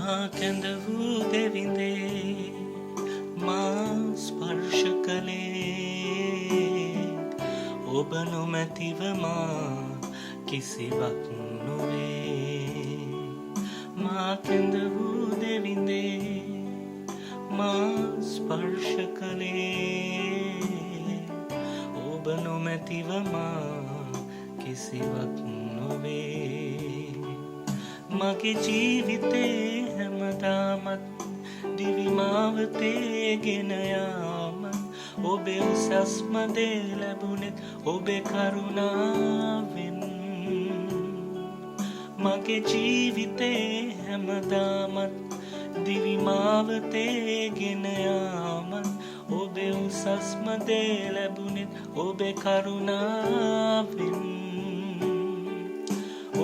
මා කැඳ වූ දෙවිඳේ මා ස්පර්ශ කළේ ඔබ නොමැතිව මා කිසිවක් නොවේ මා කැඳ වූ දෙවිඳේ මා ස්පර්ශ කළේ ඔබ නොමැතිව මා කිසිවක් නොවේ මගේ ජීවිතේ හැමදාමත් දිවිමාවතේ ගෙන යාම ඔබේ උසස්ම දේ ලැබුණෙත් ඔබේ කරුණාවෙන් මගේ ජීවිතේ හැමදාමත් දිවිමාවතේ ගෙන යාම ඔබේ උසස්ම දේ ලැබුණෙත් ඔබේ කරුණාවෙන්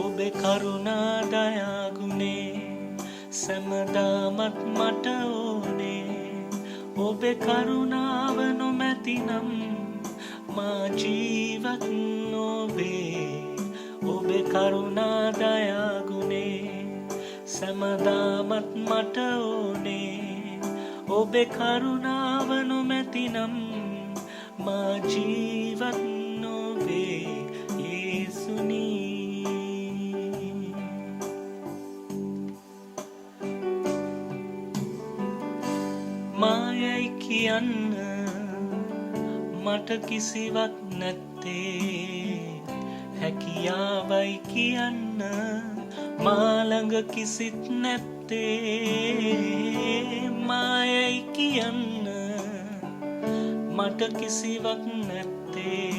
ඔබේ කරුණා දයා ගුණේ සැමදාමත් මට ඕනේ ඔබේ කරුණාව නොමැතිනම් මා ජීවත් නොවේ ඔබේ කරුණා දයා ගුණේ සැමදාමත් මට ඕනේ ඔබේ කරුණාව නොමැතිනම් මා ජීවත් නොවේ යේසුනී මායයි කියන්න මට කිසිවක් නැත්තේ හැකියාවයි කියන්න මාළඟ කිසිත් නැත්තේ මායයි කියන්න මට කිසිවක් නැත්තේ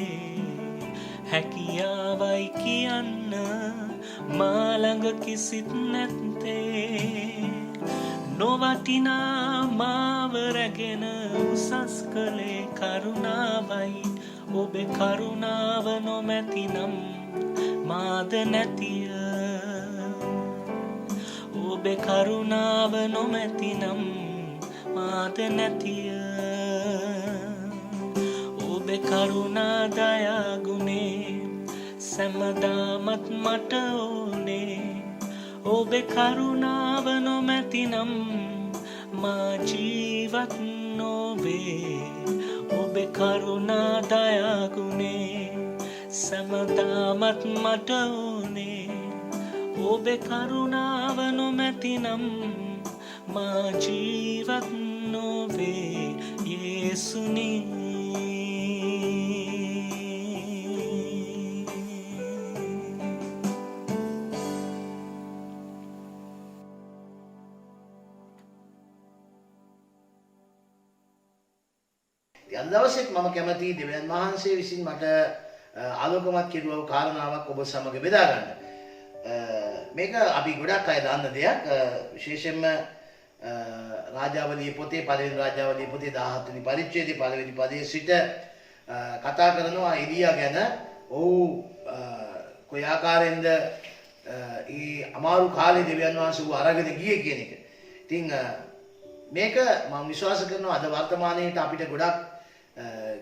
හැකියාවයි කියන්න මාළඟ කිසිත් නැත්තේ නොවටිනා මාව රැගෙන උසස් කළේ කරුණාවයි ඔබේ කරුණාව නොමැතිනම් මාද නැතිය ඔබේ කරුණාව නොමැතිනම් මාද නැතිය ඔබේ කරුණා දයා ගුණේ සැමදාමත් මට ඕනේ ඔබේ කරුණාව නොමැතිනම් මා ජීවත් නොවේ ඔබේ කරුණා දයා ගුණේ සැමදාමත් මට ඕනේ ඔබේ කරුණාව නොමැතිනම් මා ජීවත් නොවේ යේසුනී අද දවසේත් මම කැමතියි දෙවියන් වහන්සේ විසින් මට ආලෝකමත් කෙරුව කාරණාවක් ඔබ සමග බෙදා ගන්න. මේක අපි ගොඩක් අය දන්න දෙයක්. විශේෂයෙන්ම රාජාවලිය පොතේ පළවෙනි රාජාවලිය පොතේ 17 වෙනි පරිච්ඡේදයේ පළවෙනි පදයේ සිට කතා කරනවා එලියා ගැන. ඔහු කොයි ආකාරයෙන්ද ඒ අමාරු කාලේ දෙවියන් වහන්සේ ඌ අරගෙන ගියේ කියන එක. ඉතින් මේක මම විශ්වාස කරනවා අද වර්තමානයේට අපිට ගොඩක්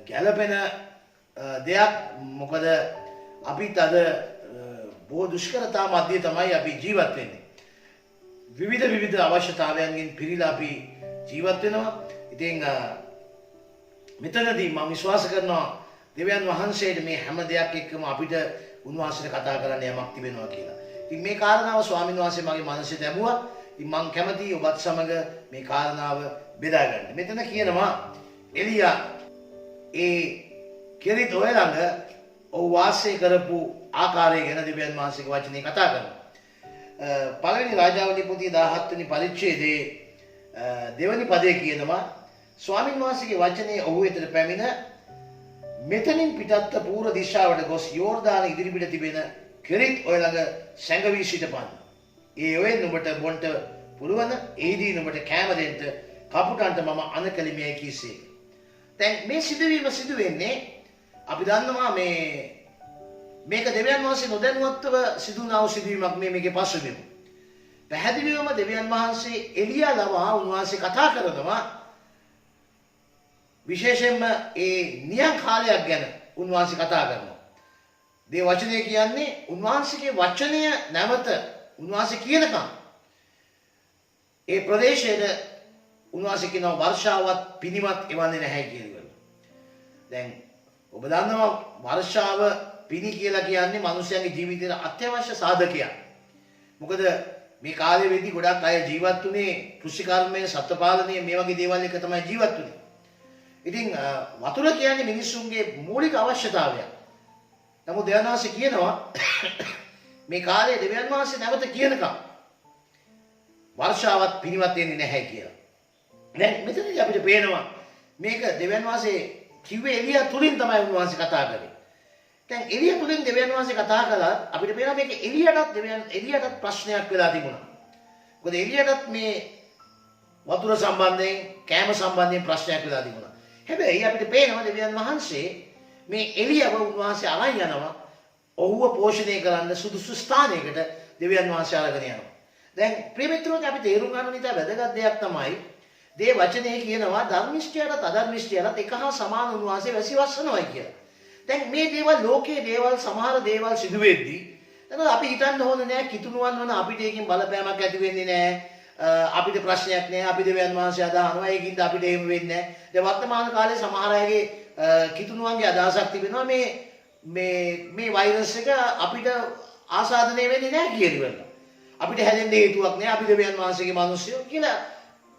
ගැළපෙන දෙයක්. මොකද අපිත් අද බොහෝ දුෂ්කරතා මැද්දේ තමයි අපි ජීවත් වෙන්නේ. විවිධ අවශ්‍යතාවයන්ගෙන් පිරීලා අපි ජීවත් වෙනවා. ඉතින් මෙතනදී මම විශ්වාස කරනවා දෙවියන් වහන්සේට මේ හැම දෙයක් එක්කම අපිට උන්වහන්සේට කතා කරන්න යමක් තිබෙනවා කියලා. ඉතින් මේ කාරණාව ස්වාමීන් වහන්සේ මගේ මනසේ දැමුවා. ඉතින් මම කැමතියි ඔබත් සමග මේ කාරණාව බෙදා ගන්න. මෙතන කියනවා එලියා ඒ කෙරිත් ඔය ළඟ ඔහු වාසය කරපු ආකාරය ගැන දෙවියන් වහන්සේගේ වචනේ කතා කරනවා. පළවෙනි රාජාවලිය පොතේ 17 වෙනි පරිච්ඡේදයේ දෙවැනි පදයේ කියනවා ස්වාමීන් වහන්සේගේ වචනේ ඔහු වෙතට පැමිණ මෙතනින් පිටත්ව පූර්ව දිශාවට ගොස් යෝර්දාන ඉදිරිපිට තිබෙන කෙරිත් ඔය ළඟ සැඟවී සිටපන්. ඒ ඔයෙන් නුඹට බොන්ට පුළුවන් ඒදී නුඹට කැම දෙන්න කපුටන්ට මම අනකලිමයි කීසේ. දැන් මේ සිදුවීම සිදු වෙන්නේ අපි දන්නවා මේක දෙවියන් වහන්සේ නොදැනුවත්ව සිදු වුණා වූ සිදුවීමක් මේකේ පසුබිම. පැහැදිලිවම දෙවියන් වහන්සේ එලියා ලවා උන්වහන්සේ කතා කරනවා විශේෂයෙන්ම ඒ නියම් කාලයක් ගැන උන්වහන්සේ කතා කරනවා. මේ වචනේ කියන්නේ උන්වහන්සේගේ වචනය නැවත උන්වහන්සේ කියනකම් ඒ ප්‍රදේශයේ උන්වහන්සේ කියනවා වර්ෂාවත් පිනිමත් එවන්නේ නැහැ කියලා. දැන් ඔබ දන්නවා වර්ෂාව පිනි කියලා කියන්නේ මිනිස්යාගේ ජීවිතේට අත්‍යවශ්‍ය සාධකයක්. මොකද මේ කාලේ වෙද්දී ගොඩක් අය ජීවත් වුණේ කෘෂිකර්මයේ සත්පාලනයේ මේ වගේ දේවල් එක තමයි ජීවත් වුණේ. ඉතින් වතුර කියන්නේ මිනිසුන්ගේ මූලික අවශ්‍යතාවයක්. නමුත් දෙවියන් වහන්සේ කියනවා මේ කාලේ දෙවියන් වහන්සේ නැවත කියනකම් වර්ෂාවත් පිනිවත් වෙන්නේ නැහැ කියලා. දැන් මෙතනදී අපිට පේනවා මේක දෙවියන් වහන්සේ කිව්වේ එලියා තුලින් තමයි උන්වහන්සේ කතා කරේ. දැන් එලියා තුලින් දෙවියන් වහන්සේ කතා කළා අපිට පේනවා මේක එලියාටත් ප්‍රශ්නයක් වෙලා තිබුණා. මොකද එලියාටත් මේ වතුර සම්බන්ධයෙන් කෑම සම්බන්ධයෙන් ප්‍රශ්නයක් වෙලා තිබුණා. හැබැයි අපිට පේනවා දෙවියන් වහන්සේ මේ එලියව උන්වහන්සේ අරන් යනවා ඔහුව පෝෂණය කරන්න සුදුසු ස්ථානයකට දෙවියන් වහන්සේ අරගෙන යනවා. දැන් ප්‍රිය මිත්‍රෝනි අපි තේරුම් ගන්න ඉතා වැදගත් දෙයක් තමයි දේ වචනේ කියනවා ධර්මිෂ්ඨයලත් අධර්මිෂ්ඨයලත් එක හා සමාන උන්වහන්සේ වැසිවස්සනවායි කියලා. දැන් මේ දේවල් ලෝකයේ දේවල් සමහර දේවල් සිදු වෙද්දී එතකොට අපි හිතන්න ඕන නෑ කිතුණුවන් වන අපිට ඒකෙන් බලපෑමක් ඇති වෙන්නේ නෑ. අපිට ප්‍රශ්නයක් නෑ අපි දෙවියන් වහන්සේ අදහනවා ඒකින්ද අපිට එහෙම වෙන්නේ නෑ. දැන් වර්තමාන කාලේ සමහර අයගේ කිතුණුවන්ගේ අදහසක් තිබෙනවා මේ වෛරස් එක අපිට ආසාදනය වෙන්නේ නෑ කියලා. අපිට හැදෙන්න හේතුවක් නෑ අපි දෙවියන් වහන්සේගේ මිනිස්සුયો කියලා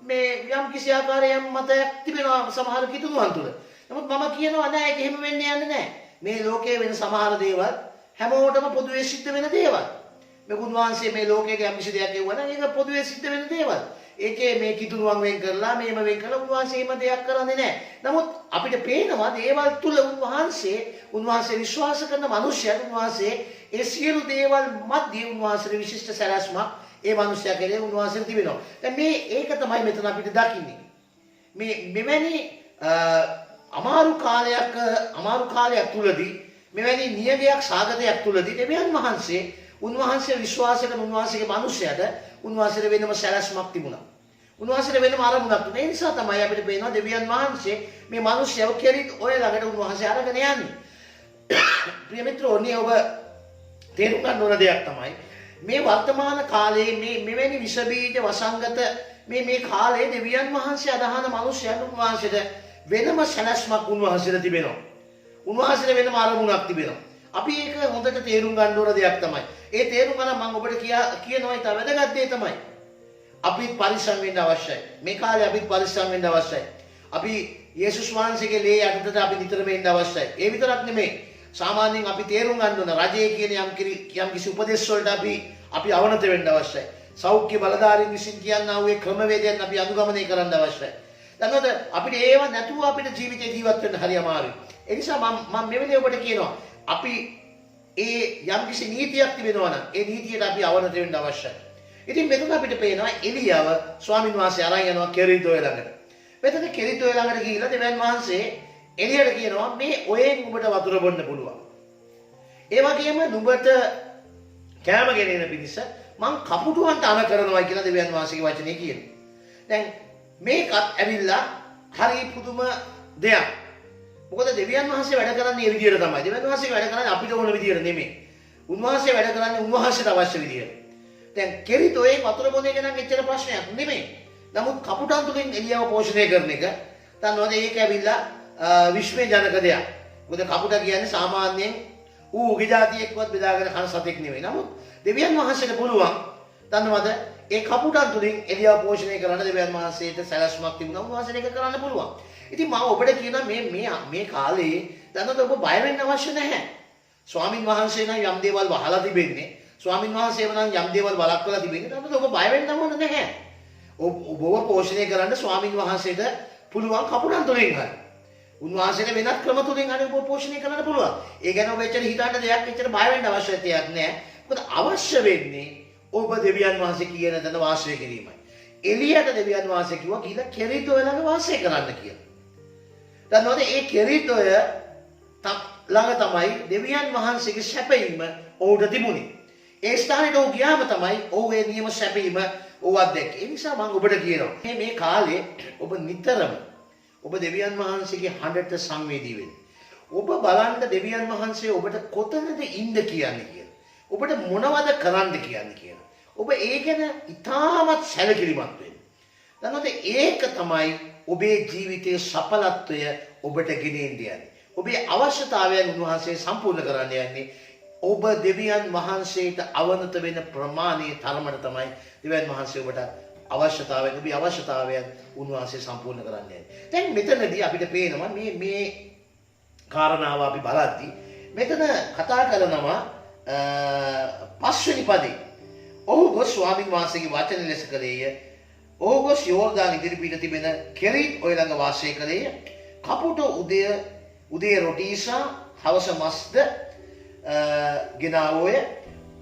මේ යම් කිසි ආකාරයක් මතයක් තිබෙනවා සමහර කිතුණුවන් තුළ. නමුත් මම කියනවා නෑ ඒක එහෙම වෙන්නේ යන්නේ නෑ. මේ ලෝකයේ වෙන සමහර දේවල් හැමෝටම පොදුවේ සිද්ධ වෙන දේවල්. මේ උන්වහන්සේ මේ ලෝකයේ යම් කිසි දෙයක් කියවනම් ඒක පොදුවේ සිද්ධ වෙන දේවල්. ඒකේ මේ කිතුණුවන් වෙන් කරලා මේම වෙන් කරලා උන්වහන්සේ එහෙම දෙයක් කරන්නේ නෑ. නමුත් අපිට පේනවා දේවල් තුල උන්වහන්සේ විශ්වාස කරන මිනිසයන් උන්වහන්සේ ඒ සියලු දේවල් මැද්දේ උන්වහන්සේ විශිෂ්ට සැලැස්මක් ඒ මිනිසයා කෙරේ උන්වහන්සේ තිබෙනවා. දැන් මේ ඒක තමයි මෙතන අපිට දකින්නේ. මෙවැනි අමාරු කාලයක් තුලදී මෙවැනි නියගයක් සාගතයක් තුලදී දෙවියන් වහන්සේ උන්වහන්සේ විශ්වාස කරන උන්වහන්සේගේ මිනිසයාට උන්වහන්සේට වෙනම සැලැස්මක් තිබුණා. උන්වහන්සේට වෙනම ආරමුණක් තිබුණා. ඒ නිසා තමයි අපිට පේනවා දෙවියන් වහන්සේ මේ මිනිසයව කෙලින් ඔය ළඟට උන්වහන්සේ අරගෙන යන්නේ. ප්‍රිය මිත්‍රෝනි ඔබ තේරුම් ගන්න ඕන දෙයක් තමයි මේ වර්තමාන කාලයේ මෙවැනි විස බීජ වසංගත මේ කාලයේ දෙවියන් වහන්සේ අදහන මිනිසයන් උන්වහන්සේට වෙනම සැලැස්මක් උන්වහන්සේට තිබෙනවා. උන්වහන්සේට වෙනම ආරමුණක් තිබෙනවා. අපි ඒක හොඳට තේරුම් ගන්න ඕන දෙයක් තමයි. ඒ තේරුම් ගන්න මම ඔබට කියනවා ඉතින් වැදගත් දේ තමයි. අපි පරිස්සම් වෙන්න අවශ්‍යයි. මේ කාලේ අපි පරිස්සම් වෙන්න අවශ්‍යයි. අපි යේසුස් වහන්සේගේ ලේ යටතට අපි නිතරම ඉන්න අවශ්‍යයි. ඒ විතරක් නෙමෙයි. සාමාන්‍යයෙන් අපි තේරුම් ගන්න ඕන රජයේ කියන යම් කිසි උපදේශ වලට අපි අවනත වෙන්න අවශ්‍යයි. සෞඛ්‍ය බලධාරීන් විසින් කියනා වූ ක්‍රමවේදයන් අපි අනුගමනය කරන්න අවශ්‍යයි. දැනගන්න අපිට ඒව නැතුව අපිට ජීවිතේ ජීවත් වෙන්න හරි අමාරුයි. ඒ නිසා මම මෙවැනි ඔබට කියනවා අපි ඒ යම් කිසි නීතියක් තිබෙනවා නම් ඒ නීතියට අපි අවනත වෙන්න අවශ්‍යයි. ඉතින් මෙතන අපිට පේනවා එලියාව ස්වාමින් වහන්සේ අරන් යනවා කෙරිතෝය ළඟට. මෙතන කෙරිතෝය ළඟට ගිහිල්ලා දෙවියන් වහන්සේ එලියට කියනවා මේ ඔයෙන් උඹට වතුර බොන්න පුළුවන්. ඒ වගේම නුඹට කෑම ගෙනෙන පිණිස මං කපුටුවන්ට අණ කරනවා කියලා දෙවියන් වහන්සේගේ වචනේ කියනවා. දැන් මේකත් ඇවිල්ලා හරි පුදුම දෙයක්. මොකද දෙවියන් වහන්සේ වැඩ කරන්නේ මේ විදිහට තමයි. දෙවියන් වහන්සේ වැඩ කරන්නේ අපිට ඕන විදිහට නෙමෙයි. උන්වහන්සේ වැඩ කරන්නේ උන්වහන්සේට අවශ්‍ය විදිහට. දැන් කෙරිතෝයේ වතුර බොන එක නම් එච්චර ප්‍රශ්නයක් නෙමෙයි. නමුත් කපුටන් තුලින් එළියව පෝෂණය කරන එක දන්නවද ඒක ඇවිල්ලා විශ්මය ජනක දෙයක්. මොකද කපුට කියන්නේ සාමාන්‍යයෙන් ඌ උගේ જાතියෙක්වත් බෙදාගෙන කන සතෙක් නෙමෙයි. නමුත් දෙවියන් වහන්සේට පුළුවන් දන්නවද ඒ කපුටන් තුලින් එළියව පෝෂණය කරන්න දෙවියන් වහන්සේට සැලැස්මක් තිබුණා. උන්වහන්සේට ඒක කරන්න පුළුවන්. ඉතින් මම ඔබට කියනවා මේ කාලේ දන්නවද ඔබ බය වෙන්න අවශ්‍ය නැහැ. ස්වාමින් වහන්සේ නම් යම් දේවල් වහලා තිබෙන්නේ. ස්වාමින් වහන්සේව නම් යම් දේවල් වළක්වලා තිබෙන්නේ. දන්නවද ඔබ බය වෙන්න ඕන නැහැ. ඔබව පෝෂණය කරන්න ස්වාමින් වහන්සේට පුළුවන් කපුටන් තුලින් හරි. උන්වහන්සේට වෙනත් ක්‍රම තුලින් හරි ඔබ පෝෂණය කරන්න පුළුවන්. ඒ ගැන ඔබ එච්චර හිතන්න දෙයක් එච්චර බය වෙන්න අවශ්‍යතාවයක් නැහැ. මොකද අවශ්‍ය වෙන්නේ ඔබ දෙවියන් වහන්සේ කියන තැන වාසය කිරීමයි. එලියට දෙවියන් වහන්සේ කිව්වා කියලා කෙරිතෝය ළඟ වාසය කරන්න කියලා. දන්නවද ඒ කෙරිතෝය ළඟ තමයි දෙවියන් වහන්සේගේ සැපයීම ඔහුට තිබුණේ. ඒ ස්ථානෙට ඔහු ගියාම තමයි ඔහු ඒ නියම සැපයීම ඔහු අත්දැක්කේ. ඒ නිසා මම ඔබට කියනවා මේ කාලේ ඔබ නිතරම ඔබ දෙවියන් වහන්සේගේ හඬට සංවේදී වෙන්න. ඔබ බලන්න දෙවියන් වහන්සේ ඔබට කොතනද ඉන්න කියන්නේ කියලා. ඔබට මොනවද කරන්න කියන්නේ කියලා. ඔබ ඒ ගැන ඉතාමත් සැලකිලිමත් වෙන්න. දන්නවද ඒක තමයි ඔබේ ජීවිතයේ සඵලත්වය ඔබට ගෙනෙන්න යන්නේ. ඔබේ අවශ්‍යතාවයන් උන්වහන්සේ සම්පූර්ණ කරන්න යන්නේ. ඔබ දෙවියන් වහන්සේට අවනත වෙන ප්‍රමාණයේ තරමට තමයි දෙවියන් වහන්සේ ඔබට අවශ්‍යතාවයන් ඔබේ අවශ්‍යතාවයන් උන්වහන්සේ සම්පූර්ණ කරන්න යන්නේ. දැන් මෙතනදී අපිට පේනවා මේ කාරණාව අපි බලද්දී මෙතන කතා කරනවා පස්වෙනි පදේ. ඔහු ගොස් ස්වාමීන් වහන්සේගේ වචන ලෙස කළේය. ඔහු ගොස් යෝර්දාන් ඉදිරිපිට තිබෙන කෙරිත් ඔය ළඟ වාසය කළේය. කපුට උදේ රොටීසා හවස මස්ද ගෙනාවෝය.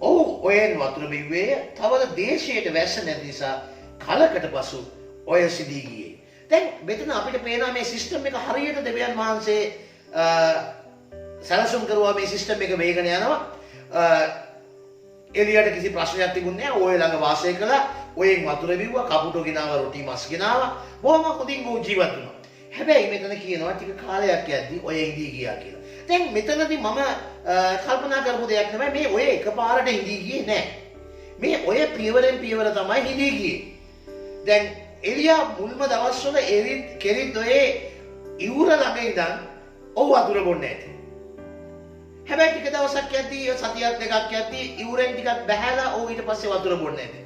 ඔහු ඔයෙන් වතුර බිව්වේය. තවද දේශයට වැස්ස නැති නිසා කලකට පසු ඔය සිදී ගියේ. දැන් මෙතන අපිට පේනවා මේ සිස්ටම් එක හරියට දෙවියන් වහන්සේ සැලසුම් කරුවා මේ සිස්ටම් එක වේගන යනවා. එලියට කිසි ප්‍රශ්නයක් තිබුණේ නැහැ. ඔය ළඟ වාසය කළා. ඔයෙන් වතුර බිව්වා, කපුටෝ ගෙනාවා, රොටි මස් ගෙනාවා. බොහොම හොඳින් ජීවත් වුණා. හැබැයි මෙතන කියනවා ටික කාලයක් යද්දී ඔය ඉඳී ගියා කියලා. දැන් මෙතනදී මම කල්පනා කරපු දෙයක් තමයි මේ ඔය එකපාරට ඉඳී ගියේ නෑ. මේ ඔය පියවරෙන් පියවර තමයි ඉඳී ගියේ. දැන් එලියා මුල්ම දවස්වල කෙරිත් ඔය ඉවුර ළඟ ඉඳන් ඔව් වතුර බොන්නේ නැති. හැබැයි ටික දවසක් යද්දී සතියක් දෙකක් යද්දී ඉවුරෙන් ටිකක් බහැලා ඔව් ඊට පස්සේ වතුර බොන්නේ නැති.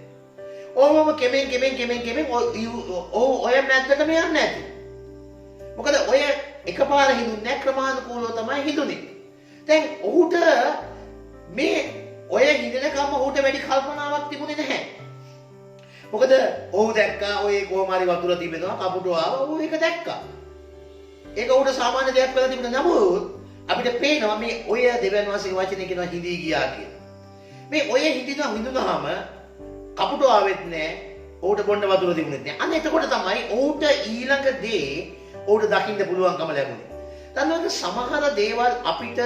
ඕවම කෙමෙන් ඔය මැද්දටම යන්නේ නැති. මොකද ඔය එකපාර හිඳුන්නේ නැහැ, ක්‍රමානුකූලව තමයි හිඳුනේ. දැන් ඔහුට මේ ඔය හිඳනකම් ඔහුට වැඩි කල්පනාවක් තිබුණේ නැහැ. මොකද ඔහු දැක්කා ඔය කොහොම හරි වතුර තිබෙනවා, කපුටෝ ආවා, ඔහු ඒක දැක්කා. ඒක උඩ සාමාන්‍ය දෙයක් වෙලා තිබුණා. නමුත් අපිට පේනවා මේ ඔය දෙවියන් වහන්සේගේ වචනේ කියනවා හිඳී ගියා කියලා. මේ ඔය හිඳුනහම කපුටෝ ආවෙත් නැහැ. ඔහුට බොන්න වතුර තිබුණෙත් නැහැ. අන්න එතකොට තමයි ඔහුට ඊළඟ දේ ඔහුට දකින්න පුළුවන්කම ලැබුණේ. දන්නවද සමහර දේවල් අපිට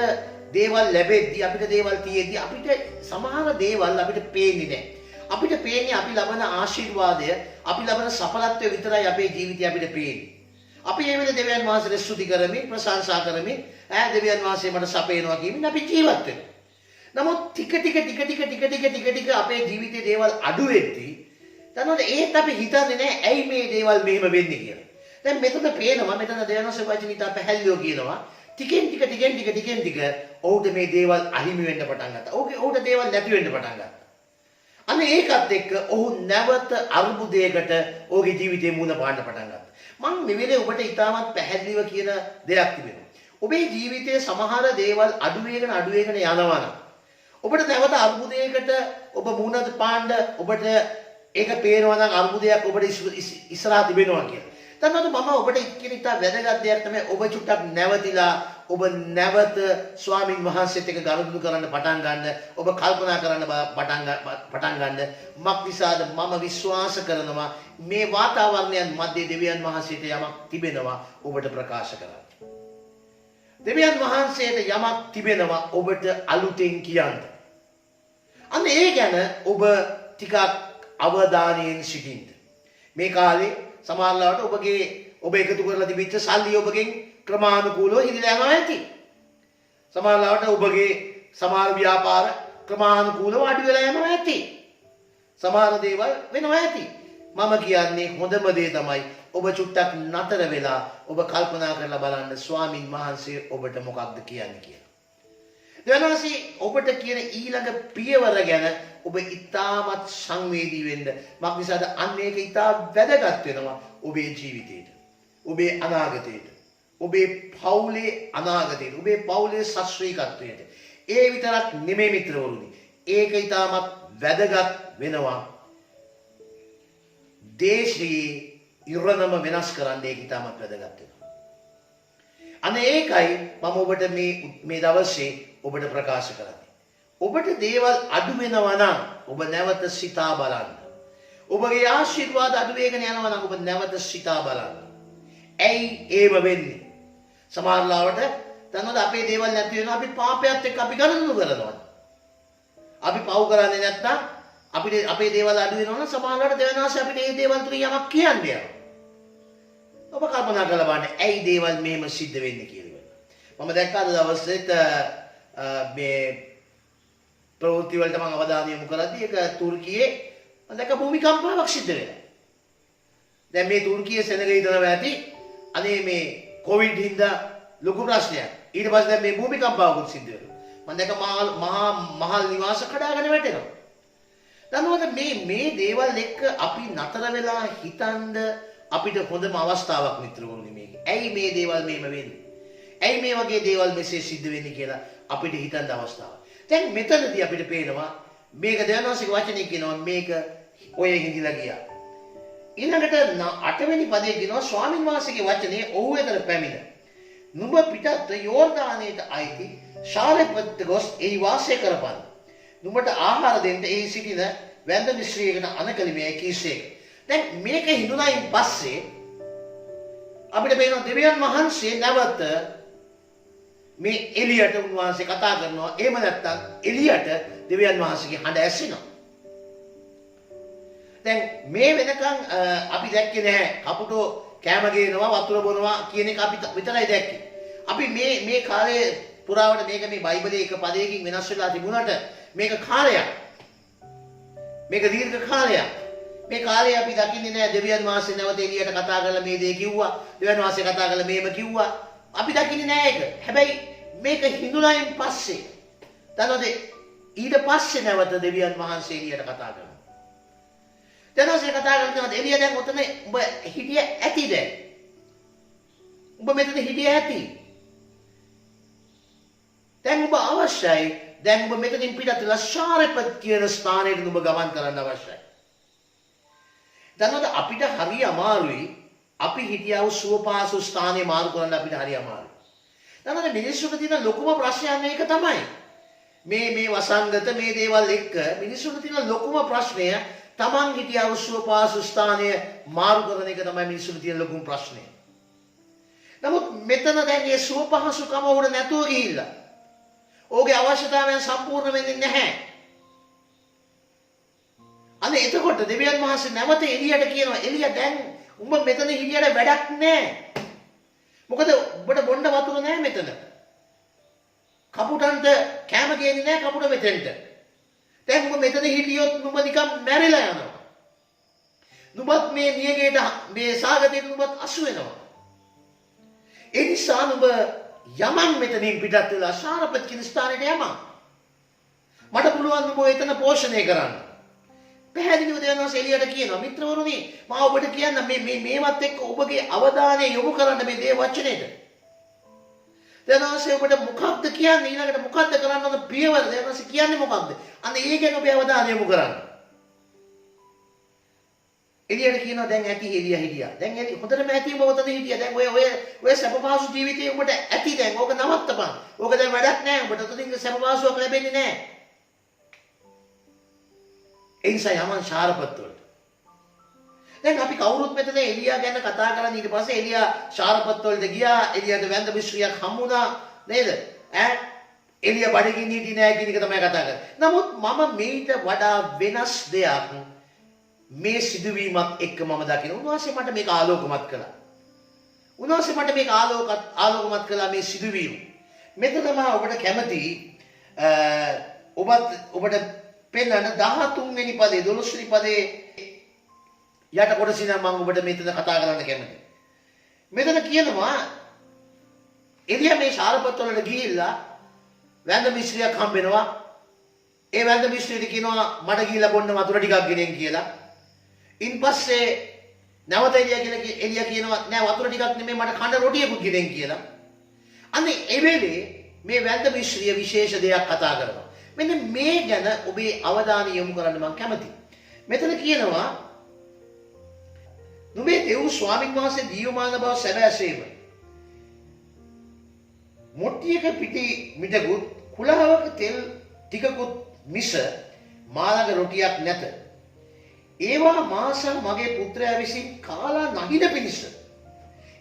දේවල් ලැබෙද්දී අපිට දේවල් තියෙද්දී අපිට සමහර දේවල් අපිට පේන්නේ නැහැ. අපිට පේන්නේ අපි ලබන ආශිර්වාදය, අපි ලබන සඵලත්වය විතරයි අපේ ජීවිතේ අපිට පේන්නේ. අපි මේ වෙලේ දෙවියන් වහන්සේට ස්තුති කරමින් ප්‍රශංසා කරමින් දෙවියන් වහන්සේ මට සපේනවා කියමින් අපි ජීවත් වෙනවා. නමුත් ටික ටික අපේ ජීවිතේ දේවල් අඩු වෙද්දී දන්නවද ඒත් අපි හිතන්නේ නැහැ ඇයි මේ දේවල් මෙහෙම වෙන්නේ කියලා. දැන් මෙතන පේනවා මෙතන දෙවියන් වහන්සේ වචන ඉතා පැහැදිලිව කියනවා ටිකෙන් ටික ඔහුට මේ දේවල් අහිමි වෙන්න පටන් ගත්තා. ඔහුට දේවල් නැති වෙන්න පටන් ගත්තා. අනේ ඒකත් එක්ක ඔහු නැවත අර්බුදයකට ඔහුගේ ජීවිතේ මුහුණ පාන්න පටන් ගත්තා. මම මේ වෙලේ ඔබට ඉතාමත් පැහැදිලිව කියන දෙයක් තිබෙනවා. ඔබේ ජීවිතයේ සමහර දේවල් අඩු වෙගෙන යනවා නම් ඔබට නැවත අර්බුදයකට ඔබ මුහුණ පාන්න ඔබට ඒක පේනවා නම් අර්බුදයක් ඔබට ඉස්සරහා තිබෙනවා කියලා. දන්නවද මම ඔබට කියන ඉතා වැදගත් දෙයක් තමයි ඔබ චුට්ටක් නැවතිලා ඔබ නැවත ස්වාමින් වහන්සේත් එක්ක ගනුදෙනු කරන්න පටන් ගන්න. ඔබ කල්පනා කරන්න පටන් ගන්න. මක්නිසාද මම විශ්වාස කරනවා මේ වාතාවරණයන් මැද්දේ දෙවියන් වහන්සේට යමක් තිබෙනවා ඔබට ප්‍රකාශ කරන්න. දෙවියන් වහන්සේට යමක් තිබෙනවා ඔබට අලුතෙන් කියන්න. අන්න ඒ ගැන ඔබ ටිකක් අවධානයෙන් සිටින්න. මේ කාලේ සමහරවිට ඔබ එකතු කරලා තිබිච්ච සල්ලි ඔබගෙන් ක්‍රමානුකූලව හිරිලා යනවා ඇති. සමහරවිට ඔබගේ සමහර ව්‍යාපාර ක්‍රමානුකූලව අඩු වෙලා යනවා ඇති. සමහර දේවල් වෙනවා ඇති. මම කියන්නේ හොඳම දේ තමයි ඔබ චුට්ටක් නතර වෙලා ඔබ කල්පනා කරලා බලන්න ස්වාමින් වහන්සේ ඔබට මොකක්ද කියන්නේ කියලා. දෙවනවාසී ඔබට කියන ඊළඟ පියවර ගැන ඔබ ඉතාමත් සංවේදී වෙන්න. මක්නිසාද අන්න ඒක ඉතා වැදගත් වෙනවා ඔබේ ජීවිතේට. ඔබේ අනාගතයට. ඔබේ පවුලේ අනාගතයට. ඔබේ පවුලේ ශාස්ත්‍රීයත්වයට. ඒ විතරක් නෙමෙයි මිත්‍රවරුනි. ඒක ඉතාමත් වැදගත් වෙනවා. දේශයේ ඉරණම වෙනස් කරන්න ඒක ඉතාමත් වැදගත් වෙනවා. අනේ ඒකයි මම ඔබට මේ දවසේ ඔබට ප්‍රකාශ කරන්නේ. ඔබට දේවල් අඩු වෙනවා නම් ඔබ නැවත සිතා බලන්න. ඔබගේ ආශිර්වාද අඩු වෙගෙන යනවා නම් ඔබ නැවත සිතා බලන්න. ඇයි ඒව වෙන්නේ? සමහර ලාවට දන්නවද අපේ දේවල් නැති වෙනවා අපි පාපයත් එක්ක අපි ගණන් කරනවා. අපි පව් කරන්නේ නැත්නම් අපේ දේවල් අඩු වෙනවා නම් සමහර ලාවට දෙවනාසෙ අපිට මේ දේවල් තුලින් යමක් කියන්නේ. ඔබ කල්පනා කරලා බලන්න ඇයි දේවල් මෙහෙම සිද්ධ වෙන්නේ කියලා. මම දැක්කා අද දවසේත් මේ ප්‍රවෘත්ති වලට මම අවධානය යොමු කරද්දී ඒක තුර්කියේ මම දැක්ක භූමිකම්පාවක් සිද්ධ වෙලා. දැන් මේ තුර්කියේ සෙනග ඉඳලා ඇති අනේ මේ කොවිඩ් හින්දා ලොකු ප්‍රශ්නයක්. ඊට පස්සේ දැන් මේ භූමිකම්පාවකුත් සිද්ධ වෙනවා. මම දැක මහල් නිවාස කඩාගෙන වැටෙනවා. දන්නවද මේ දේවල් එක්ක අපි නතර වෙලා හිතනද අපිට හොඳම අවස්ථාවක් මිත්‍රවරුනි මේක. ඇයි මේ දේවල් මෙහෙම වෙන්නේ? ඇයි මේ වගේ දේවල් මෙසේ සිද්ධ වෙන්නේ කියලා අපිට හිතන්න අවස්ථාවක්. දැන් මෙතනදී අපිට පේනවා මේක දෙවනවාසික වචනේ කියනවා මේක ඔය හිඳිලා ගියා. ඊළඟට 8 වෙනි පදයේ කියනවා ස්වාමින් වහන්සේගේ වචනේ ඔහු වෙතට පැමිණ. නුඹ පිටත් යෝර්දානයට අයිති ශාරපත් ගොස් එහි වාසය කරපන්. නුඹට ආහාර දෙන්න එහි සිටින වැඳ මිශ්‍රයකට අනකලිමේ කීසේක. දැන් මේක හිඳුනායින් පස්සේ අපිට පේනවා දෙවියන් වහන්සේ නැවත මේ එලියට උන්වහන්සේ කතා කරනවා. එහෙම නැත්නම් එලියට දෙවියන් වහන්සේගේ හඬ ඇසෙනවා. දැන් මේ වෙනකන් අපි දැක්කේ නැහැ කපුටෝ කෑම ගේනවා වතුර බොනවා කියන එක අපි විතරයි දැක්කේ. අපි මේ කාලේ පුරාවට මේක මේ බයිබලයේ එක පදයකින් වෙනස් වෙලා තිබුණාට මේක කාලයක්. මේක දීර්ඝ කාලයක්. මේ කාලේ අපි දකින්නේ නැහැ දෙවියන් වහන්සේ නැවත එලියට කතා කරලා මේ දේ කිව්වා. දෙවියන් වහන්සේ කතා කරලා මේම කිව්වා. අපි දකින්නේ නැහැ ඒක. හැබැයි මේක හිඳුනායින් පස්සේ දන්නවද ඊට පස්සේ නැවත දෙවියන් වහන්සේ එලියට කතා කරනවා. දැනෝසේ කතා කරනවා එලිය දැන් ඔතන උඹ හිටිය ඇති දැන්. උඹ මෙතන හිටිය ඇති. දැන් උඹ අවශ්‍යයි. දැන් උඹ මෙතනින් පිටත්ලා ශාරපත් කියන ස්ථානයට උඹ ගමන් කරන්න අවශ්‍යයි. දැනොත් අපිට හරි අමාරුයි. අපි හිටියව සුවපාසු ස්ථානේ මාරු කරන්න අපිට හරි අමාරුයි. දැනොත් මිනිස්සුන්ට තියෙන ලොකුම ප්‍රශ්නය මේක තමයි. මේ වසංගත මේ දේවල් එක්ක මිනිස්සුන්ට තියෙන ලොකුම ප්‍රශ්නය තමන් හිටියව සුවපාසු ස්ථානය මාරු කරන එක තමයි මිනිස්සුන්ට තියෙන ලොකුම ප්‍රශ්නය. නමුත් මෙතන දැන් මේ සුවපහසුකම උඩ නැතුව ගිහිල්ලා ඔහුගේ අවශ්‍යතාවයන් සම්පූර්ණ වෙන්නේ නැහැ. අනේ එතකොට දෙවියන් වහන්සේ නැවත එලියට කියනවා එලිය දැන් උඹ මෙතන හිටියට වැඩක් නැහැ. මොකද උඹට බොන්න වතුර නැහැ මෙතන. කපුටන්ට කැම ගේන්නේ නැහැ කපුට මෙතෙන්ට. දැන් උඹ මෙතන හිටියොත් නුඹ නිකන් මැරිලා යනවා. නුඹත් මේ නියගේට මේ සාගතේට නුඹත් අසු වෙනවා. ඒ නිසා නුඹ යමන් මෙතනින් පිටත් වෙලා ශාරපත් කියන ස්ථානෙට යමන්. මට පුළුවන් නුඹ එතන පෝෂණය කරන්න. පැහැදිලිව දෙනවා එලියට කියනවා මිත්‍රවරුනි මම ඔබට කියන්න මේවත් එක්ක ඔබගේ අවධානය යොමු කරන්න මේ දේ වචනේට. දෙනවාසේ ඔබට මොකක්ද කියන්නේ ඊළඟට මොකක්ද කරන්න ඕන පියවර දෙනවාසේ කියන්නේ මොකක්ද? අන්න ඒ ගැන ඔබේ අවධානය යොමු කරන්න. එලියට කියනවා දැන් ඇති එලිය හිටියා. දැන් ඇති හොඳටම ඇති ඔබ ඔතන හිටියා. දැන් ඔය සැපපහසු ජීවිතේ ඔබට ඇති දැන්. ඕක නවත්තපන්. ඕක දැන් වැඩක් නැහැ. ඔබට ඔතනින් සැපපහසුවක් ලැබෙන්නේ නැහැ. ඒ නිසා යමන් ශාරපත් වලට. දැන් අපි කවුරුත් මෙතන එලියා ගැන කතා කරලා ඊට පස්සේ එලියා ශාරපත් වලට ගියා. එලියට වැඳ මිශ්‍රියක් හම්බුණා නේද? එලියා බඩගින්න හිටියේ නැහැ කියන එක තමයි කතා කරන්නේ. නමුත් මම මේට වඩා වෙනස් දෙයක් මේ සිදුවීමත් එක්ක මම දකින උන්වහන්සේ මට මේක ආලෝකමත් කළා. උන්වහන්සේ මට මේක ආලෝකමත් කළා මේ සිදුවීම. මෙතන මම ඔබට කැමති ඔබට පෙන්වන්න 13 වෙනි පදේ 12 වෙනි පදේ යට කොටසින් මම ඔබට මෙතන කතා කරන්න කැමතියි. මෙතන කියනවා එලියා මේ ශාරපත් වලට ගිහිල්ලා වැඳ මිශ්‍රියක් හම්බෙනවා. ඒ වැඳ මිශ්‍රියට කියනවා මට ගිහිල්ලා බොන්න වතුර ටිකක් ගෙනෙන් කියලා. ඉන්පස්සේ නැවත එලියා කියනවා නෑ වතුර ටිකක් නෙමෙයි මට කන්න රොටියකුත් ගෙනෙන් කියලා. අනේ ඒ වෙලේ මේ වැඳ මිශ්‍රිය විශේෂ දෙයක් කතා කරනවා. මෙන්න මේ ගැන ඔබේ අවධානය යොමු කරන්න මම කැමතියි. මෙතන කියනවා නුඹේ දෙව් ස්වාමීන් වහන්සේ ජීවමාන බව සැබෑසේම. මොට්ටියක පිටි මිටකුත් කුලහවක තෙල් ටිකකුත් මිස මාළඟ රොටියක් නැත. ඒවා මාසල් මගේ පුත්‍රයා විසින් කාලා නැහිද පිණිස.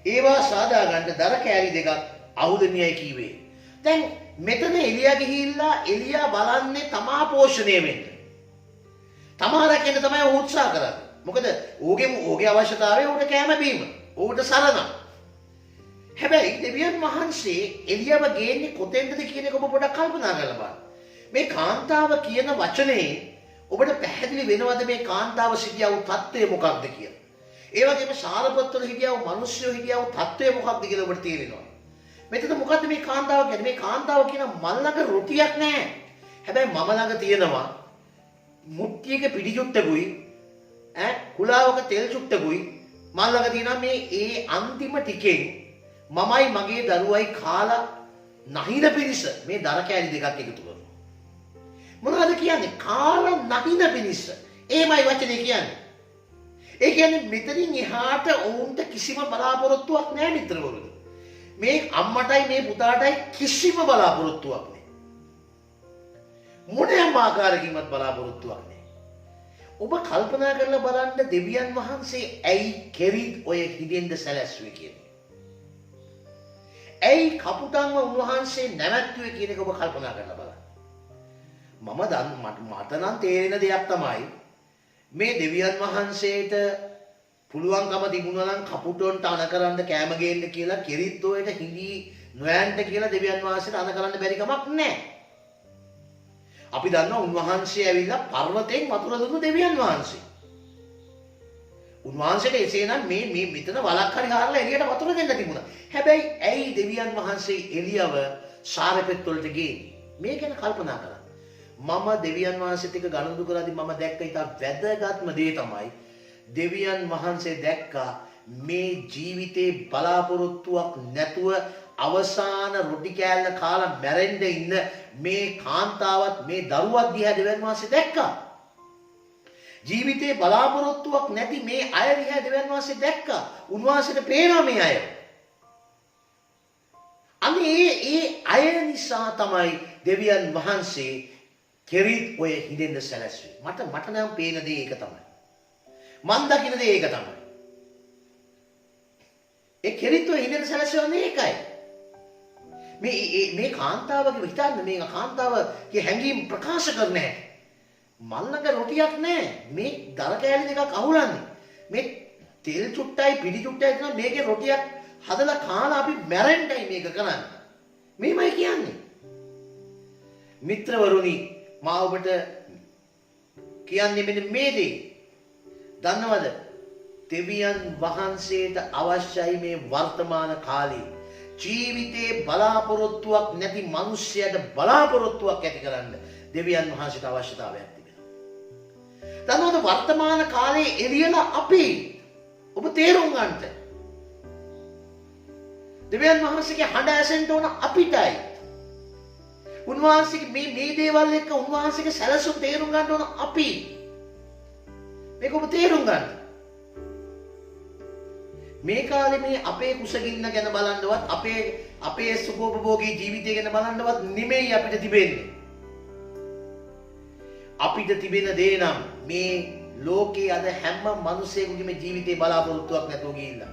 ඒවා සාදා ගන්න දර කෑලි දෙකක් අහුදෙනියයි කීවේ. දැන් මෙතන එලියා ගිහිල්ලා එලියා බලන්නේ තමා පෝෂණය වෙන්න. තමා රැකෙන්න තමයි ਉਹ උත්සාහ කරන්නේ. මොකද ඕගේ අවශ්‍යතාවය උට කැම බීම. ඌට සරණ. හැබැයි දෙවියන් වහන්සේ එලියව ගේන්නේ කොතෙන්ද කියන එක ඔබ පොඩ්ඩක් කල්පනා කරලා බලන්න. මේ කාන්තාව කියන වචනේ ඔබට පැහැදිලි වෙනවද මේ කාන්තාව සිටියව තත්ත්වය මොකක්ද කියලා? ඒ වගේම සාරපත්වල හිටියව මිනිස්සු හිටියව තත්ත්වය මොකක්ද කියලා ඔබට තේරෙනවා. මෙතන මොකද්ද මේ කාන්තාව කියන්නේ? මේ කාන්තාව කියන මල් ළඟ රොටියක් නැහැ. හැබැයි මම ළඟ තියෙනවා මුට්ටියක පිටි චුට්ටකුයි කුලාවක තෙල් චුට්ටකුයි මල් ළඟ තියෙනවා මේ ඒ අන්තිම ටිකෙන් මමයි මගේ දරුවයි කාලා නැහින පිණිස මේ දර කෑලි දෙකක් එකතු කරනවා. මොනවද කියන්නේ? කාලා නැහින පිණිස. එහෙමයි වචනේ කියන්නේ. ඒ කියන්නේ මෙතනින් එහාට ඔවුන්ට කිසිම බලාපොරොත්තුවක් නැහැ මිත්‍රවරුනි. මේ අම්මටයි මේ පුතාටයි කිසිම බලාපොරොත්තුවක් නැහැ. මොනෑම ආකාරයකින්වත් බලාපොරොත්තුවක් නැහැ. ඔබ කල්පනා කරලා බලන්න දෙවියන් වහන්සේ ඇයි කෙරිත් ඔය හිදෙන්ද සැලැස්සුවේ කියන්නේ. ඇයි කපුටන්ව උන්වහන්සේ නැවැත්තුවේ කියන එක ඔබ කල්පනා කරලා බලන්න. මට නම් තේරෙන දෙයක් තමයි මේ දෙවියන් වහන්සේට පුළුවන්කම තිබුණා නම් කපුටොන්ට අණ කරන්න කැම ගේන්න කියලා කෙරිත් ඔයට හිඳි නොයන්ට කියලා දෙවියන් වහන්සේට අණ කරන්න බැරි කමක් නැහැ. අපි දන්නවා උන්වහන්සේ ඇවිල්ලා පර්වතයෙන් වතුර දුන්නු දෙවියන් වහන්සේ. උන්වහන්සේට එසේනම් මේ මෙතන වලක් හරි හරලා එළියට වතුර දෙන්න තිබුණා. හැබැයි ඇයි දෙවියන් වහන්සේ එළියව සාරපෙත් වලට ගේන්නේ? මේ ගැන කල්පනා කරන්න. මම දෙවියන් වහන්සේත් එක්ක ගනුදෙනු කරද්දී මම දැක්ක ඉතා වැදගත්ම දේ තමයි දෙවියන් වහන්සේ දැක්කා මේ ජීවිතේ බලාපොරොත්තුවක් නැතුව අවසාන රොටි කෑල්ල කාලා මැරෙන්න ඉන්න මේ කාන්තාවත් මේ දරුවත් දිහා දෙවියන් වහන්සේ දැක්කා. ජීවිතේ බලාපොරොත්තුවක් නැති මේ අය දිහා දෙවියන් වහන්සේ දැක්කා. උන්වහන්සේට පේනවා මේ අය. අනේ ඒ අය නිසා තමයි දෙවියන් වහන්සේ කෙරිත් ඔය හිදෙන්ද සැලැස්සුවේ. මට නම් පේන දේ ඒක තමයි. මන් දකින දේ ඒක තමයි. ඒ කෙරිත් ඔය හිදෙන්ද සැලැස්සුවේ ඒකයි. මේ කාන්තාවගේ හිතන්න මේ කාන්තාවගේ හැඟීම් ප්‍රකාශ කරන හැටි. මල්ලක රොටියක් නැහැ. මේ දර කෑලි දෙකක් අහුලන්නේ. මේ තෙල් චුට්ටයි පිටි චුට්ටයි දෙනවා මේකේ රොටියක් හදලා කාලා අපි මැරෙන්නයි මේක කරන්නේ. මේමයි කියන්නේ. මිත්‍රවරුනි මා ඔබට කියන්නේ මෙන්න මේ දේ. දන්නවද? දෙවියන් වහන්සේට අවශ්‍යයි මේ වර්තමාන කාලේ ජීවිතේ බලාපොරොත්තුවක් නැති මිනිසයාට බලාපොරොත්තුවක් ඇති කරන්න දෙවියන් වහන්සේට අවශ්‍යතාවයක් තිබෙනවා. දන්නවද වර්තමාන කාලේ එළියලා අපි ඔබ තේරුම් ගන්නට දෙවියන් වහන්සේගේ හඬ ඇසෙන්න ඕන අපිටයි. උන්වහන්සේගේ මේ දේවල් එක්ක උන්වහන්සේගේ සැලසුම් තේරුම් ගන්න ඕන අපි. මේක ඔබ තේරුම් ගන්න. මේ කාලේ මේ අපේ කුසගින්න ගැන බලන්නවත් අපේ සුඛෝපභෝගී ජීවිතය ගැන බලන්නවත් නෙමෙයි අපිට තිබෙන්නේ. අපිට තිබෙන දේ නම් මේ ලෝකේ අද හැම මිනිසෙකුගේම ජීවිතේ බලාපොරොත්තුවක් නැතුව ගිහිල්ලා.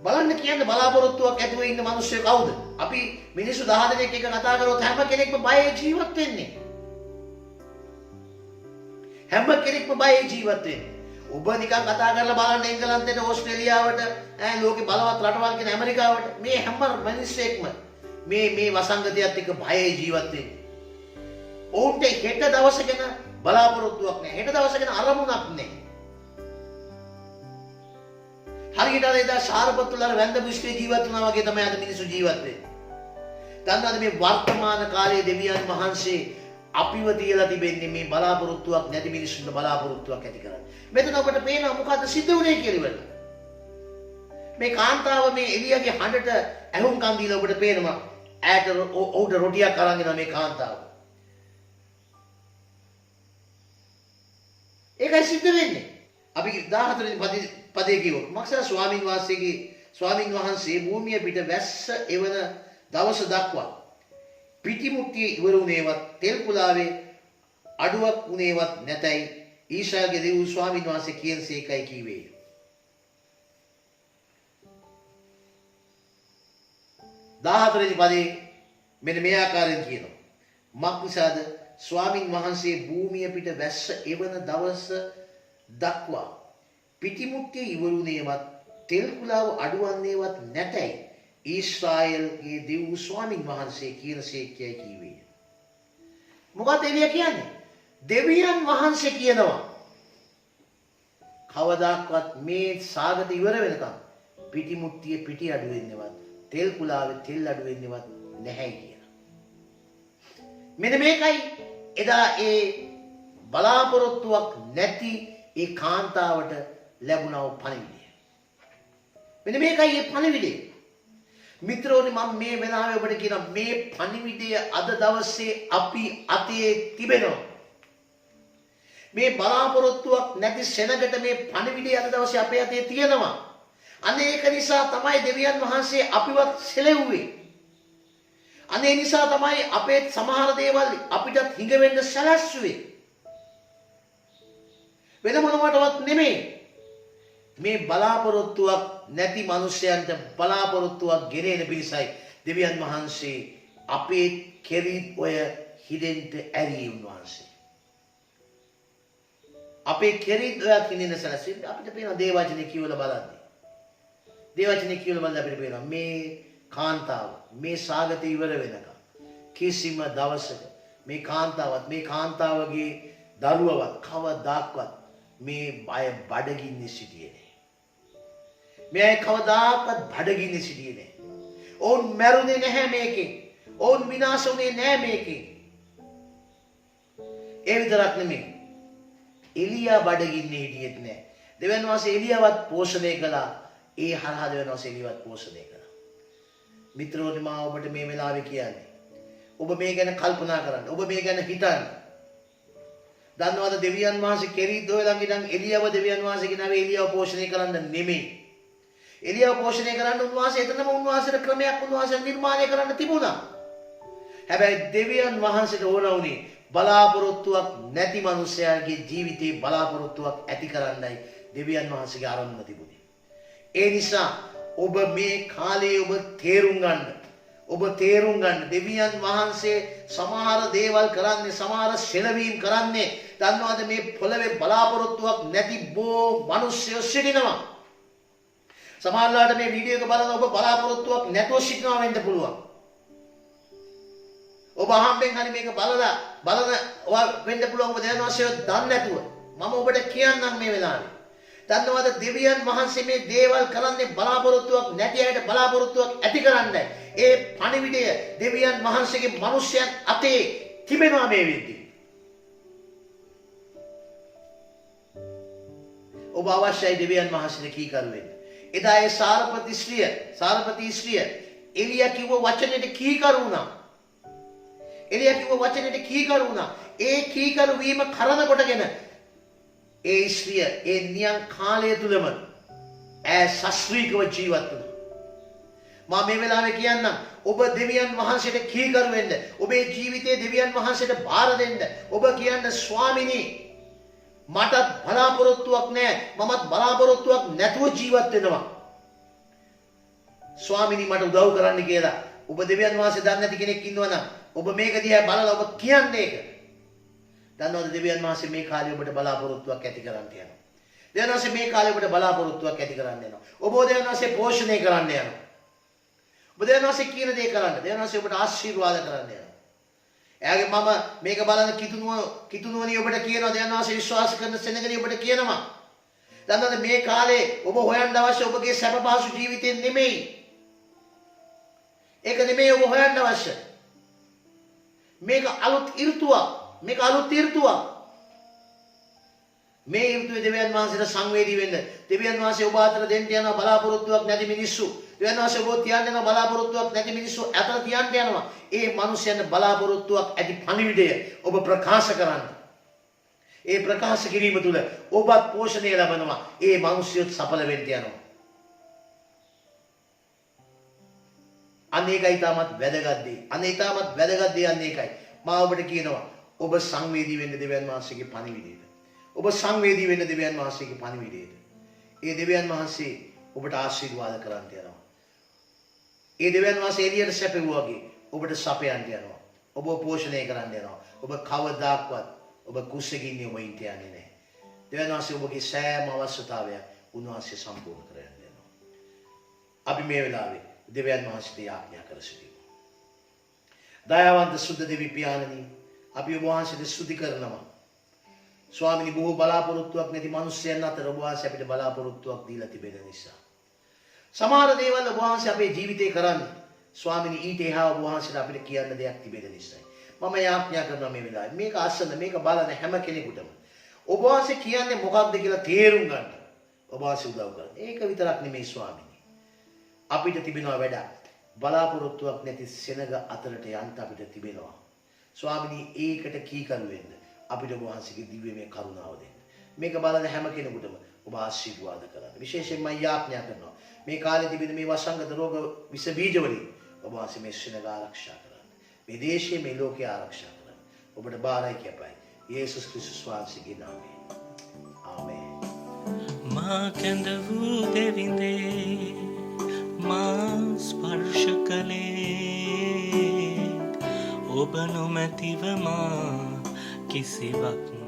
බලන්න කියන්නේ බලාපොරොත්තුවක් ඇතුව ඉන්න මිනිස්සු කවුද? අපි මිනිස්සු 10 දෙනෙක් එක කතා කරොත් හැම කෙනෙක්ම බයේ ජීවත් වෙන්නේ. හැම කෙනෙක්ම බයේ ජීවත් වෙන්නේ. ඔබ නිකන් කතා කරලා බලන්න එංගලන්තයට ඕස්ට්‍රේලියාවට ලෝකේ බලවත් රටවල් කියන ඇමරිකාවට මේ හැම මිනිස්සෙක්ම මේ වසංගතයත් එක්ක බයේ ජීවත් වෙන්නේ. ඔවුන්ට හෙට දවස ගැන බලාපොරොත්තුවක් නැහැ. හෙට දවස ගැන අරමුණක් නැහැ. හරියට අර එදා ශාරපත්තුල වැඳ පුෂ්පේ ජීවත් වුණා වගේ තමයි අද මිනිස්සු ජීවත් වෙන්නේ. දන්නවද මේ වර්තමාන කාලයේ දෙවියන් වහන්සේ අපිව තියලා තිබෙන්නේ මේ බලාපොරොත්තුවක් නැති මිනිස්සුන්ට බලාපොරොත්තුවක් ඇති කරන්න. මෙතන ඔබට පේනවා මොකද්ද සිද්ධ වුනේ කියලා ඉවරයි. මේ කාන්තාව මේ එළියගේ හඬට ඇහුම්කන් දීලා ඔබට පේනවා ඈට ඔහුට රොටියක් අරන් එනවා මේ කාන්තාව. ඒකයි සිද්ධ වෙන්නේ. අපි 14 වෙනි පදේ කිව්වොත් මක්සල ස්වාමින් වහන්සේ භූමිය පිට වැස්ස එවන දවස දක්වා පිටිමුට්ටිය ඉවර වුණේවත් තෙල් කුලාවේ අඩුවක් වුණේවත් නැතයි ඊශාගේ දෙව් ස්වාමින් වහන්සේ කියනසේකයි කීවේ. දාහතරේ පදේ මෙන්න මේ ආකාරයෙන් කියනවා. මක්නිසාද ස්වාමින් වහන්සේ භූමිය පිට වැස්ස එවන දවස දක්වා පිටිමුට්ටිය ඉවරුනේවත් තෙල් කුලාව අඩුවන්නේවත් නැතයි ඊශ්‍රායල්ගේ දෙව් ස්වාමින් වහන්සේ කියනසේකයි කීවේ. මොකද එළිය කියන්නේ? දෙවියන් වහන්සේ කියනවා කවදාක්වත් මේ සාගත ඉවර වෙනකම් පිටි මුට්ටියේ පිටි අඩු වෙන්නේවත් තෙල් කුලාවේ තෙල් අඩු වෙන්නේවත් නැහැ කියලා. මෙන්න මේකයි එදා ඒ බලාපොරොත්තුවක් නැති ඒ කාන්තාවට ලැබුණා වූ පණිවිඩය. මෙන්න මේකයි ඒ පණිවිඩය. මිත්‍රෝනි මම මේ වෙලාවේ ඔබට කියන මේ පණිවිඩය අද දවසේ අපි අතේ තිබෙනවා. මේ බලාපොරොත්තුවක් නැති සෙනගට මේ පණිවිඩය අද දවසේ අපේ අතේ තියෙනවා. අනේ ඒක නිසා තමයි දෙවියන් වහන්සේ අපිවත් සෙලෙව්වේ. අනේ නිසා තමයි අපේ සමහර දේවල් අපිටත් හිඟ වෙන්න සැලැස්සුවේ. වෙන මොනවටවත් නෙමෙයි. මේ බලාපොරොත්තුවක් නැති මිනිසයන්ට බලාපොරොත්තුවක් ගෙනෙන පිරිසයි දෙවියන් වහන්සේ අපේ කෙරිත් ඔය හිදෙන්ට ඇරී උන්වහන්සේ. අපේ කෙරිත් ඔය කිනින සැලැස්සුවේ අපිට පේන දේවචනේ කියවලා බලද්දී. දේවචනේ කියවලා බලද්දී අපිට පේනවා මේ කාන්තාව මේ සාගත ඉවර වෙනකම් කිසිම දවසක මේ කාන්තාවත් මේ කාන්තාවගේ දරුවවත් කවදාක්වත් මේ බය බඩගින්නේ සිටියේ නැහැ. මේ අය කවදාකවත් බඩගින්නේ සිටියේ නැහැ. ඔවුන් මැරුණේ නැහැ මේකෙන්. ඔවුන් විනාශ වුණේ නැහැ මේකෙන්. ඒ විතරක් නෙමෙයි. එලියා බඩගින්නේ හිටියෙත් නැහැ. දෙවියන් වහන්සේ එලියාවත් පෝෂණය කළා. ඒ හරහා දෙවියන් වහන්සේ එලියාවත් පෝෂණය කළා. මිත්‍රෝනි මා ඔබට මේ වෙලාවේ කියන්නේ. ඔබ මේ ගැන කල්පනා කරන්න. ඔබ මේ ගැන හිතන්න. දන්නවද දෙවියන් වහන්සේ කෙරිත් ඔය ළඟ ඉඳන් එලියව දෙවියන් වහන්සේ ගෙනාවේ එලියව පෝෂණය කරන්න නෙමෙයි. එලියව පෝෂණය කරන්න උන්වහන්සේ එතනම උන්වහන්සේට ක්‍රමයක් උන්වහන්සේ නිර්මාණය කරන්න තිබුණා. හැබැයි දෙවියන් වහන්සේට ඕන වුණේ බලාපොරොත්තුවක් නැති මිනිසයාගේ ජීවිතේ බලාපොරොත්තුවක් ඇති කරන්නයි දෙවියන් වහන්සේගේ ආරම්භය තිබුණේ. ඒ නිසා ඔබ මේ කාලේ ඔබ තේරුම් ගන්න දෙවියන් වහන්සේ සමහර දේවල් කරන්නේ සමහර සෙලවීම් කරන්නේ දන්නවද මේ පොළවේ බලාපොරොත්තුවක් නැති බොහෝ මිනිස්සු සිටිනවා. සමහරවිට මේ වීඩියෝ එක බලන ඔබ බලාපොරොත්තුවක් නැතුව සිටිනවා වෙන්න පුළුවන්. ඔබ අහම්බෙන් හරි මේක බලන වෙන්න පුළුවන් ඔබ දැනවශ්‍යව දන්නේ නැතුව. මම ඔබට කියන්නම් මේ වෙලාවේ. දන්නවද දෙවියන් වහන්සේ මේ දේවල් කරන්නේ බලාපොරොත්තුවක් නැති අයට බලාපොරොත්තුවක් ඇති කරන්නයි. ඒ පණිවිඩය දෙවියන් වහන්සේගේ මිනිස්යන් අතේ තිබෙනවා මේ වෙද්දී. ඔබ අවශ්‍යයි දෙවියන් වහන්සේට කීකරු වෙන්න. එදා ඒ සාරපති ස්ත්‍රිය එලියා කිව්ව වචනෙට කීකරු වුණා. ඒ කීකරු වීම කරන කොටගෙන ඒ ස්ත්‍රිය ඒ නියං කාලය තුලම ශාස්ත්‍රීයව ජීවත් වුණා. මම මේ වෙලාවේ කියන්නම් ඔබ දෙවියන් වහන්සේට කීකරු වෙන්න. ඔබේ ජීවිතයේ දෙවියන් වහන්සේට බාර දෙන්න. ඔබ කියන්න ස්වාමිනී මටත් බලාපොරොත්තුවක් නැහැ. මමත් බලාපොරොත්තුවක් නැතුව ජීවත් වෙනවා. ස්වාමිනී මට උදව් කරන්න කියලා. ඔබ දෙවියන් වහන්සේ දන්නේ නැති කෙනෙක් ඉන්නවනම් ඔබ මේක දිහා බලලා ඔබ කියන්නේ ඒක. දන්නවද දෙවියන් වහන්සේ මේ කාලේ ඔබට බලාපොරොත්තුවක් ඇති කරන්න යනවා. දෙවියන් වහන්සේ මේ කාලේ ඔබට බලාපොරොත්තුවක් ඇති කරන්න යනවා. ඔබ දෙවියන් වහන්සේ පෝෂණය කරන්න යනවා. ඔබ දෙවියන් වහන්සේ කියන දේ කරන්න. දෙවියන් වහන්සේ ඔබට ආශිර්වාද කරන්න යනවා. එයාගේ මම මේක බලන කිතුනුවණිය ඔබට කියනවා දෙවියන් වහන්සේ විශ්වාස කරන සෙනගණිය ඔබට කියනවා. දන්නවද මේ කාලේ ඔබ හොයන්න අවශ්‍ය ඔබගේ සැප පහසු ජීවිතේ නෙමෙයි. ඒක නෙමෙයි ඔබ හොයන්න අවශ්‍ය. මේක අලුත් ඍතුවක්. මේ ඍතුවේ දෙවියන් වහන්සේට සංවේදී වෙන්න. දෙවියන් වහන්සේ ඔබ අතර දෙන්න යන බලාපොරොත්තුවක් නැති මිනිස්සු. දෙවියන් වහන්සේ ඔබ තියන්න යන බලාපොරොත්තුවක් නැති මිනිස්සු අතර තියන්න යනවා. ඒ මිනිස්යන් බලාපොරොත්තුවක් ඇති පණිවිඩය ඔබ ප්‍රකාශ කරන්න. ඒ ප්‍රකාශ කිරීම තුළ ඔබත් පෝෂණය ලබනවා. ඒ මිනිස්සුත් සඵල වෙන්න යනවා. අනේකයි තාමත් වැදගත් දේ. අනේකයි. මා ඔබට කියනවා ඔබ සංවේදී වෙන්න දෙවියන් වහන්සේගේ පණිවිඩයට. ඔබ සංවේදී වෙන්න දෙවියන් වහන්සේගේ පණිවිඩයට. ඒ දෙවියන් වහන්සේ ඔබට ආශිර්වාද කරන්න යනවා. ඒ දෙවියන් වහන්සේ එළියට සැපෙවුවා වගේ ඔබට සපයන්න යනවා. ඔබ පෝෂණය කරන්න යනවා. ඔබ කවදාක්වත් ඔබ කුසගින්නේ ඔබ ඉන්න යන්නේ නැහැ. දෙවියන් වහන්සේ ඔබගේ සෑම අවශ්‍යතාවයක් උන්වහන්සේ සම්පූර්ණ කරන්න යනවා. අපි මේ වෙලාවේ දෙවියන් වහන්සේට යාඥා කර සිටිමු. දයාවන්ත සුද්ධ දෙවි පියාණනි අපි ඔබ වහන්සේට ස්තුති කරනවා. ස්වාමිනී බොහෝ බලාපොරොත්තුවක් නැති මිනිස්යන් අතර ඔබ වහන්සේ අපිට බලාපොරොත්තුවක් දීලා තිබෙන නිසා. සමහර දේවල් ඔබ වහන්සේ අපේ ජීවිතේ කරන්නේ ස්වාමිනී ඊට එහා ඔබ වහන්සේට අපිට කියන්න දෙයක් තිබෙන නිසායි. මම යාඥා කරනවා මේ වෙලාවේ මේක අසන්න මේක බලන හැම කෙනෙකුටම ඔබ වහන්සේ කියන්නේ මොකක්ද කියලා තේරුම් ගන්න ඔබ වහන්සේ උදව් කරන්න. ඒක විතරක් නෙමෙයි ස්වාමිනී. අපිට තිබෙනවා වැඩක්. බලාපොරොත්තුවක් නැති සෙනග අතරට යන්න අපිට තිබෙනවා. ස්වාමිනී ඒකට කීකරු වෙන්න අපිට ඔබ වහන්සේගේ දිව්‍යමය කරුණාව දෙන්න. මේක බලන හැම කෙනෙකුටම ඔබ ආශිර්වාද කරන්න. විශේෂයෙන්ම යාඥා කරනවා මේ කාලේ තිබෙන මේ වසංගත රෝග විස බීජ වලින් ඔබ වහන්සේ මේ සෙනග ආරක්ෂා කරන්න. මේ දේශයේ මේ ලෝකය ආරක්ෂා කරන්න. ඔබට බාරයි කියපයි. යේසුස් ක්‍රිස්තුස් වහන්සේගේ නාමයෙන්. ආමේන්. මා කැඳ වූ දෙවිඳේ මා ස්පර්ශ කළේ ඔබ නොමැතිව මා කිසිවක්